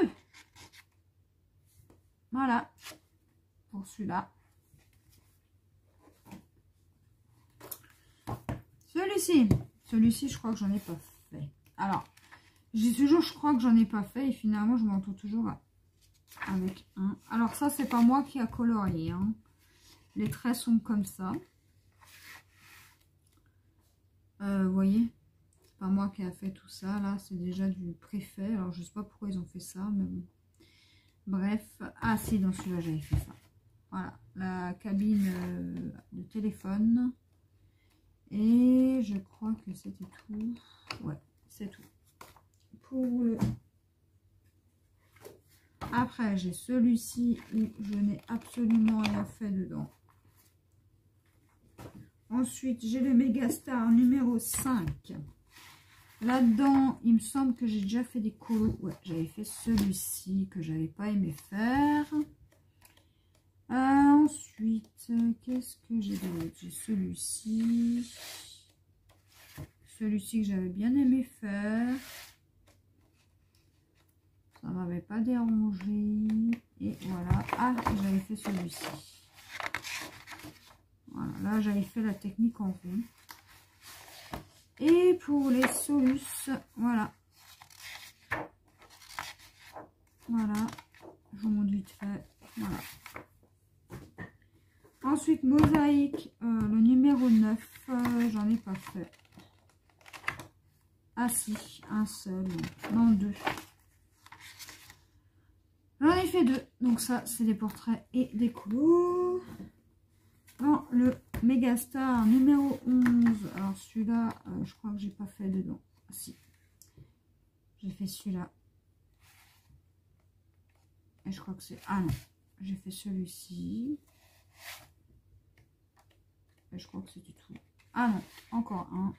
Voilà. Pour celui-là. Celui-ci, je crois que j'en ai pas fait. Alors, je dis toujours, je crois que j'en ai pas fait. Et finalement, je m'en retrouve toujours avec un. Alors, ça, c'est pas moi qui a colorié, hein. Les traits sont comme ça. Vous voyez, c'est pas moi qui a fait tout ça. Là, c'est déjà du préfet. Alors, je sais pas pourquoi ils ont fait ça, mais bon. Bref. Ah, si, dans celui-là, j'avais fait ça. Voilà, la cabine de téléphone. Et je crois que c'était tout. Ouais, c'est tout. Pour le... Après, j'ai celui-ci où je n'ai absolument rien fait dedans. Ensuite, j'ai le Megastar numéro 5. Là-dedans, il me semble que j'ai déjà fait des colos. Ouais, j'avais fait celui-ci que j'avais pas aimé faire. Ensuite, qu'est-ce que j'ai d'autre? J'ai celui-ci. Celui-ci que j'avais bien aimé faire. Ça m'avait pas dérangé. Et voilà. Ah, j'avais fait celui-ci. Voilà, là j'avais fait la technique en rond. Et pour les solus, voilà. Voilà. Je vous montre vite fait. Voilà. Ensuite, mosaïque, le numéro 9, j'en ai pas fait. Ah si, un seul. Non, 2. J'en ai fait 2. Donc ça, c'est des portraits et des colos. Dans le Megastar numéro 11. Alors celui-là, je crois que j'ai pas fait dedans. Ah, si. J'ai fait celui-là. Et je crois que c'est... Ah non. J'ai fait celui-ci. Et je crois que c'était tout. Ah non. Encore un.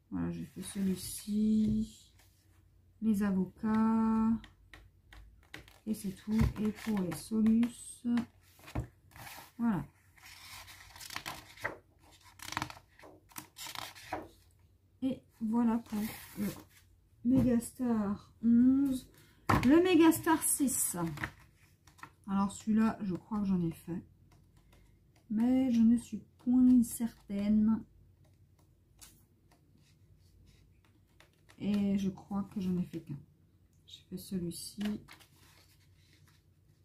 Voilà, j'ai fait celui-ci. Les avocats. Et c'est tout. Et pour les solus. Voilà. Et voilà pour le Megastar 11. Le Megastar 6. Alors celui-là, je crois que j'en ai fait. Mais je ne suis point certaine. Et je crois que j'en ai fait qu'un. J'ai fait celui-ci.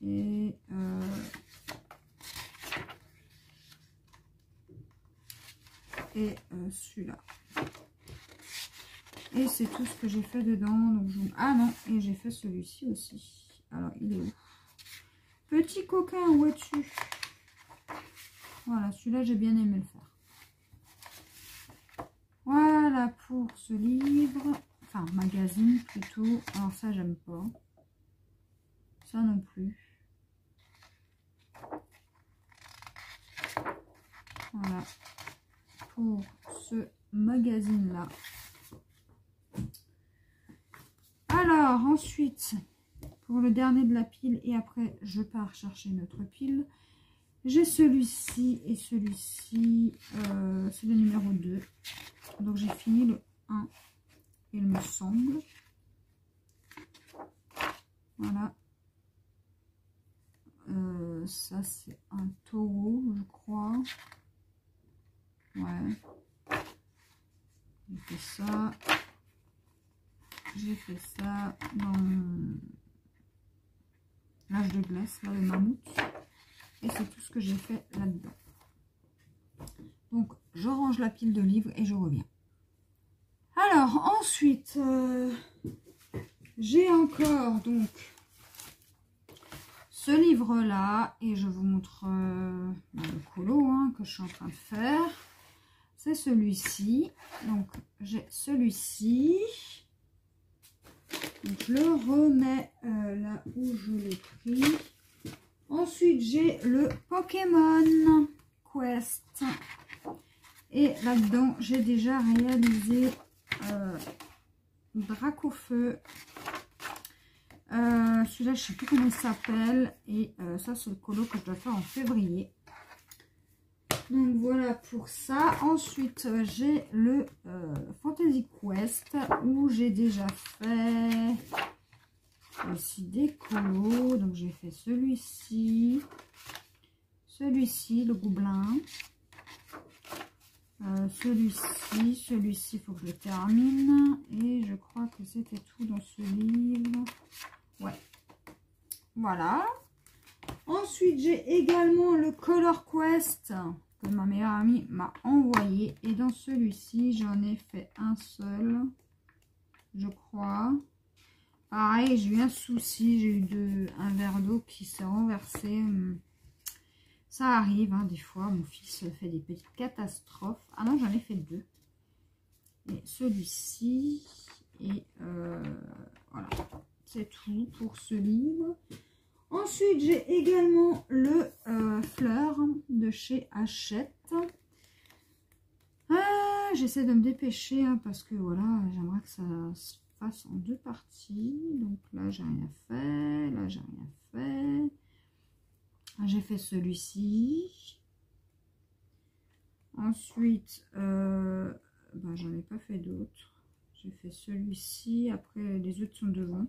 Et... celui-là. Et c'est tout ce que j'ai fait dedans. Donc ah non, et j'ai fait celui-ci aussi. Alors, il est où? Petit coquin, où es-tu? Voilà, celui-là, j'ai bien aimé le faire. Voilà pour ce livre. Enfin, magazine plutôt. Alors ça, j'aime pas. Ça non plus. Voilà. Pour ce magazine-là. Alors, ensuite, pour le dernier de la pile, et après, je pars chercher notre pile. J'ai celui-ci et celui-ci. C'est le numéro 2. Donc, j'ai fini le 1, il me semble. Voilà. Ça, c'est un taureau, je crois. Ouais. J'ai fait ça. J'ai fait ça dans l'âge de glace, là, le mammouth. Et c'est tout ce que j'ai fait là-dedans. Donc, je range la pile de livres et je reviens. Alors, ensuite, j'ai encore donc ce livre-là. Et je vous montre le colo que je suis en train de faire. C'est celui-ci. Donc, j'ai celui-ci. Donc, je le remets là où je l'ai pris. Ensuite, j'ai le Pokémon Quest. Et là-dedans, j'ai déjà réalisé Dracofeu. Celui-là, je sais plus comment il s'appelle. Et ça, c'est le colo que je dois faire en février. Donc voilà pour ça. Ensuite, j'ai le Fantasy Quest où j'ai déjà fait aussi des colos. Donc j'ai fait celui-ci, le gobelin, celui-ci, il faut que je le termine. Et je crois que c'était tout dans ce livre. Ouais, voilà. Ensuite, j'ai également le Color Quest que ma meilleure amie m'a envoyé. Et dans celui-ci, j'en ai fait un seul, je crois. Pareil, j'ai eu un souci. J'ai eu un verre d'eau qui s'est renversé. Ça arrive, hein, des fois. Mon fils fait des petites catastrophes. Ah non, j'en ai fait deux. Et celui-ci. Et voilà. C'est tout pour ce livre. Ensuite, j'ai également le Fleur de chez Hachette. J'essaie de me dépêcher hein, parce que voilà, j'aimerais que ça se fasse en deux parties. Donc là, j'ai rien fait. Là, j'ai rien fait. J'ai fait celui-ci. Ensuite, j'en ai pas fait d'autres. J'ai fait celui-ci. Après, les autres sont devant.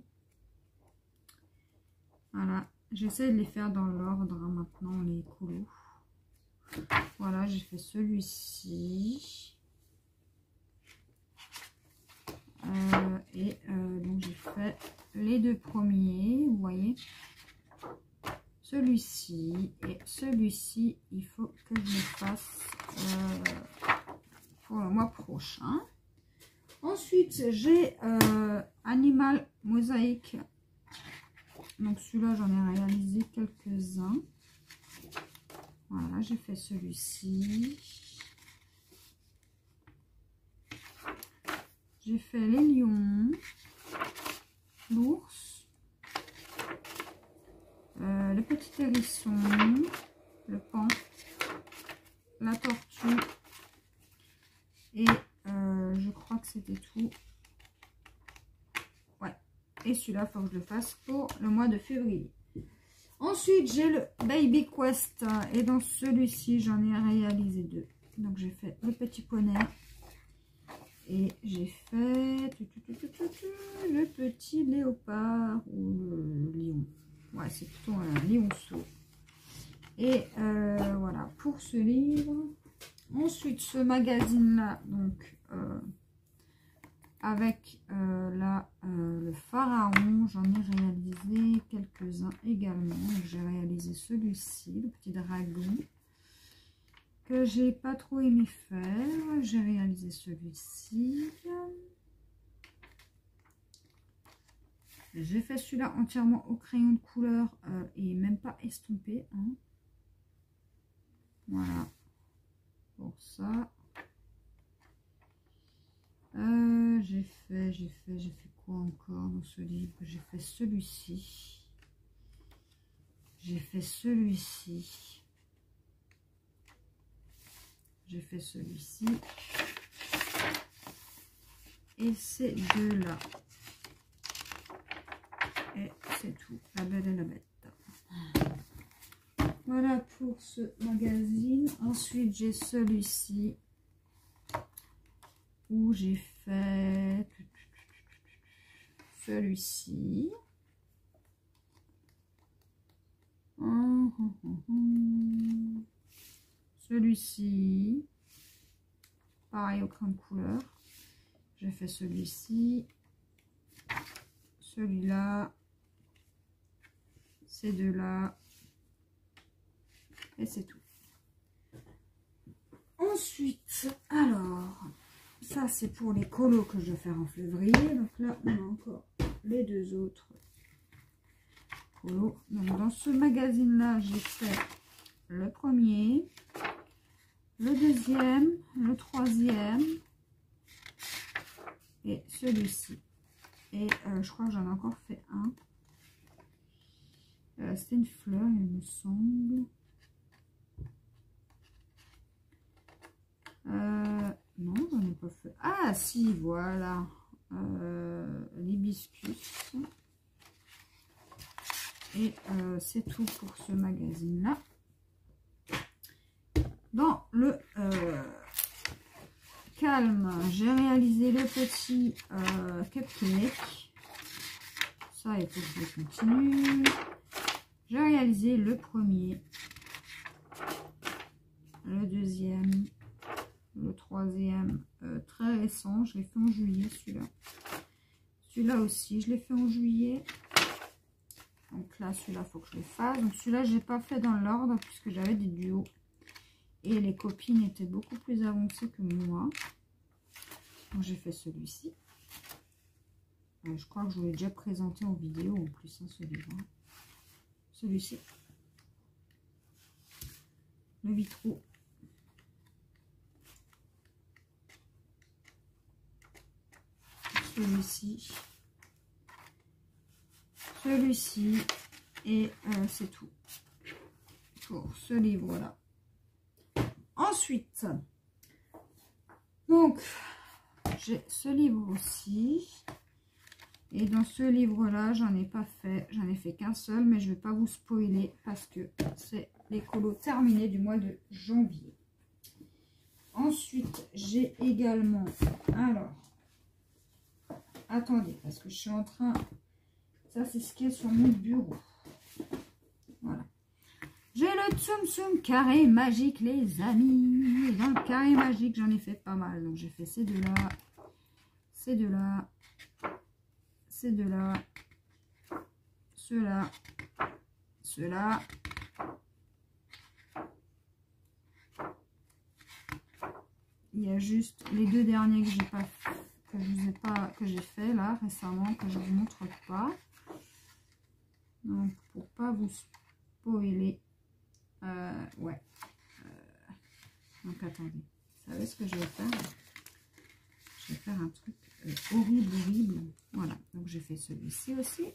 Voilà, j'essaie de les faire dans l'ordre hein, maintenant, les colos. Voilà, j'ai fait celui-ci. Donc j'ai fait les deux premiers, vous voyez. Celui-ci et celui-ci, il faut que je le fasse pour le mois prochain. Ensuite, j'ai Animal Mosaïque. Donc celui-là, j'en ai réalisé quelques-uns. Voilà, j'ai fait celui-ci. J'ai fait les lions, l'ours, le petit hérisson, le paon, la tortue. Et je crois que c'était tout. Ouais. Et celui-là, il faut que je le fasse pour le mois de février. Ensuite, j'ai le Baby Quest. Et dans celui-ci, j'en ai réalisé deux. Donc, j'ai fait le petit poney. Et j'ai fait le petit léopard ou le lion. Ouais, c'est plutôt un lionceau. Et voilà pour ce livre. Ensuite, ce magazine-là, donc avec le pharaon, j'en ai réalisé quelques-uns également. J'ai réalisé celui-ci, le petit dragon, que j'ai pas trop aimé faire. J'ai réalisé celui-ci. J'ai fait celui-là entièrement au crayon de couleur et même pas estompé. Hein. Voilà. Pour ça. J'ai fait quoi encore dans ce livre? J'ai fait celui-ci. J'ai fait celui-ci. J'ai fait celui-ci. Et ces deux-là. Et c'est tout. La Belle et la Bête. Voilà pour ce magazine. Ensuite, j'ai celui-ci. Où j'ai fait celui-ci. Celui-ci. Pareil au crayon de couleur. J'ai fait celui-ci. Celui-là. Ces deux-là. Et c'est tout. Ensuite, alors, ça c'est pour les colos que je vais faire en février. Donc là, on a encore les deux autres colos. Donc dans ce magazine-là, j'ai fait le premier, le deuxième, le troisième et celui-ci. Et je crois que j'en ai encore fait un. C'était une fleur, il me semble. Non, j'en ai pas fait. Ah, si, voilà. l'hibiscus. Et c'est tout pour ce magazine là. Dans le calme, j'ai réalisé le petit cupcake. Ça, il faut que je continue. J'ai réalisé le premier, le deuxième, le troisième, très récent. Je l'ai fait en juillet, celui-là. Celui-là aussi, je l'ai fait en juillet. Donc là, celui-là, il faut que je le fasse. Donc celui-là, je n'ai pas fait dans l'ordre puisque j'avais des duos. Et les copines étaient beaucoup plus avancées que moi. Donc j'ai fait celui-ci. Je crois que je vous l'ai déjà présenté en vidéo en plus, hein, ce livre. Celui-ci. Le vitraux. Celui-ci. Celui-ci. Et c'est tout pour ce livre-là. Ensuite, donc, j'ai ce livre aussi. Et dans ce livre-là, j'en ai pas fait. J'en ai fait qu'un seul, mais je ne vais pas vous spoiler parce que c'est les colos terminés du mois de janvier. Ensuite, j'ai également... Alors, attendez, parce que je suis en train... Ça, c'est ce qui est sur mon bureau. Voilà. J'ai le Tsum Tsum carré magique, les amis. Et dans le carré magique, j'en ai fait pas mal. Donc, j'ai fait ces deux-là, ces deux-là, ces deux-là, ceux-là, ceux-là. Il y a juste les deux derniers que j'ai pas fait, que j'ai fait là récemment, que je vous montre pas. Donc, pour pas vous spoiler. Ouais. Donc, attendez. Vous savez ce que je vais faire? Je vais faire un truc horrible, horrible. Voilà. Donc, j'ai fait celui-ci aussi.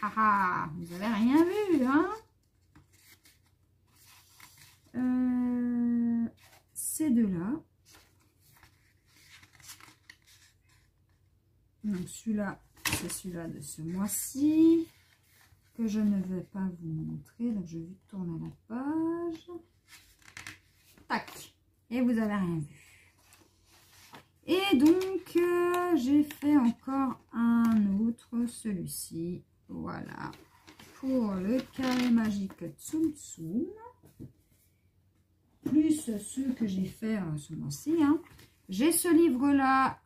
Haha, vous avez rien vu, hein? Ces deux-là. Donc, celui-là, c'est celui-là de ce mois-ci. Que je ne vais pas vous montrer. Donc, je vais tourner la page. Tac. Et vous avez rien vu. Et donc, j'ai fait encore un autre, celui-ci. Voilà. Pour le carré magique Tsum Tsum. Plus ceux que j'ai fait ce mois-ci. Hein. J'ai ce livre-là,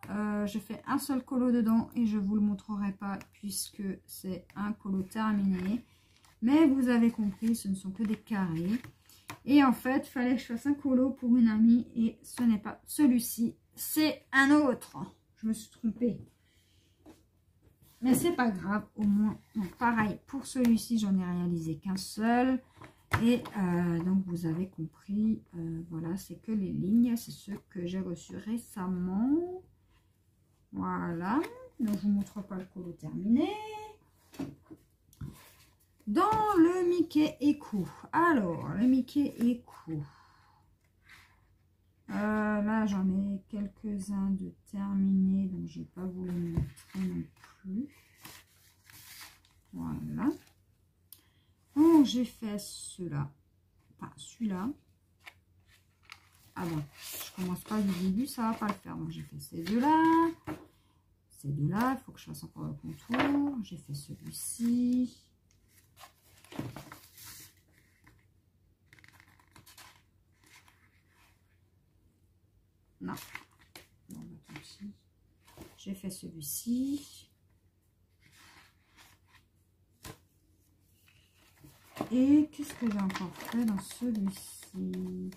je fais un seul colo dedans et je ne vous le montrerai pas puisque c'est un colo terminé. Mais vous avez compris, ce ne sont que des carrés. Et en fait, il fallait que je fasse un colo pour une amie et ce n'est pas celui-ci, c'est un autre. Je me suis trompée. Mais c'est pas grave, au moins. Donc pareil, pour celui-ci, j'en ai réalisé qu'un seul. Et donc vous avez compris, voilà, c'est que les lignes, c'est ce que j'ai reçu récemment. Voilà, donc je vous montre pas le colo terminé. Dans le Mickey Echo, alors le Mickey Echo, là j'en ai quelques-uns de terminés, donc je ne vais pas vous les montrer non plus. Voilà. Donc, j'ai fait cela. Enfin, celui-là. Ah bon, je commence pas du début, ça va pas le faire. Donc, j'ai fait ces deux-là. Ces deux-là, il faut que je fasse encore le contour. J'ai fait celui-ci. Non. Non, tant pis. J'ai fait celui-ci. Et qu'est-ce que j'ai encore fait dans celui-ci?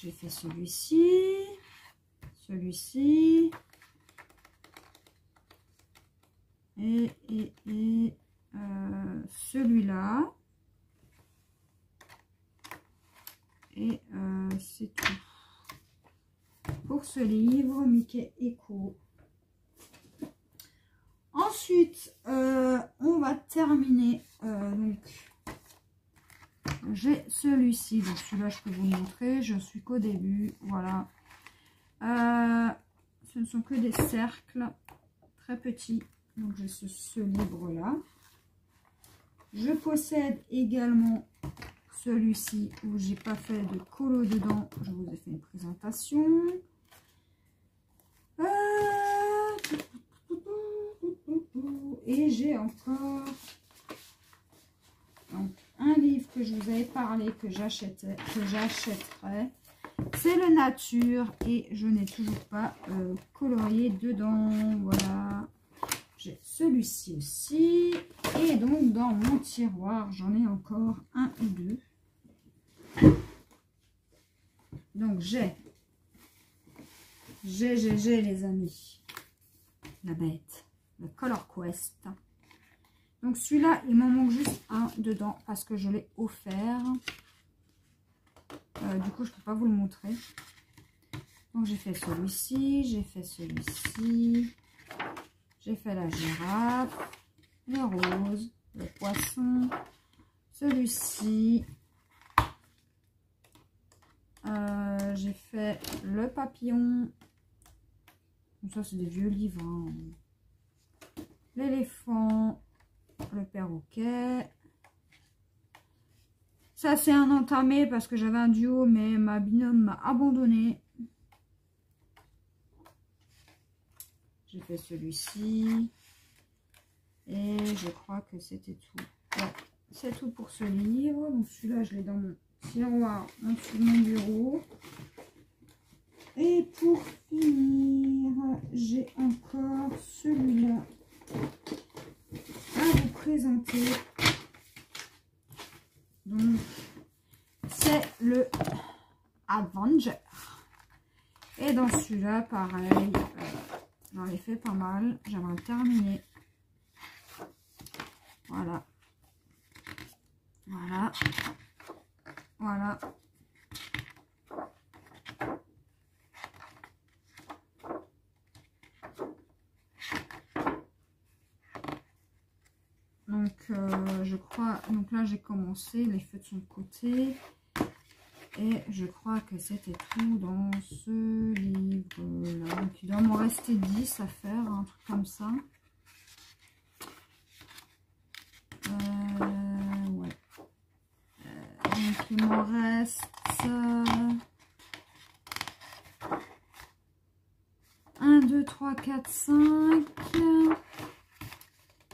J'ai fait celui-ci, celui-ci, et celui-là. Et c'est tout. Pour ce livre, Mickey Echo. Ensuite, on va terminer. Donc, j'ai celui-ci. Donc, celui-là, je peux vous le montrer. Je suis qu'au début. Voilà. Ce ne sont que des cercles très petits. Donc j'ai ce livre-là. Je possède également celui-ci où j'ai pas fait de colo dedans. Je vous ai fait une présentation. Et j'ai encore donc, un livre que je vous avais parlé que j'achèterais. C'est le Nature et je n'ai toujours pas colorié dedans. Voilà. J'ai celui-ci aussi. Et donc, dans mon tiroir, j'en ai encore un ou deux. Donc, j'ai les amis. La bête. Le Color Quest. Donc, celui-là, il m'en manque juste un dedans parce que je l'ai offert. Du coup, je ne peux pas vous le montrer. Donc, j'ai fait celui-ci. J'ai fait celui-ci. J'ai fait la girafe, le rose, le poisson, celui-ci. J'ai fait le papillon. Ça, c'est des vieux livres. Hein. L'éléphant, le perroquet. Ça, c'est un entamé parce que j'avais un duo, mais ma binôme m'a abandonné. J'ai fait celui-ci. Et je crois que c'était tout. Ouais, c'est tout pour ce livre. Donc celui-là, je l'ai dans mon tiroir en dessous de mon bureau. Et pour finir, j'ai encore celui-là à vous présenter. Donc, c'est le Avenger. Et dans celui-là, pareil, j'en ai fait pas mal. J'aimerais le terminer. Voilà. Voilà. Voilà. Donc, je crois... Donc là, j'ai commencé. Les feux de son côté. Et je crois que c'était tout dans ce livre-là. Donc, il doit m'en rester 10 à faire. Un truc comme ça. Ouais. Donc, il m'en reste... 1, 2, 3, 4, 5...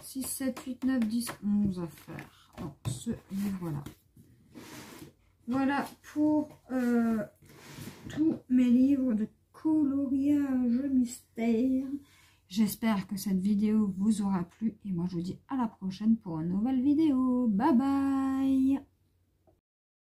6, 7, 8, 9, 10, 11 à faire dans ce livre-là. Voilà pour tous mes livres de coloriage mystère. J'espère que cette vidéo vous aura plu et moi je vous dis à la prochaine pour une nouvelle vidéo. Bye bye!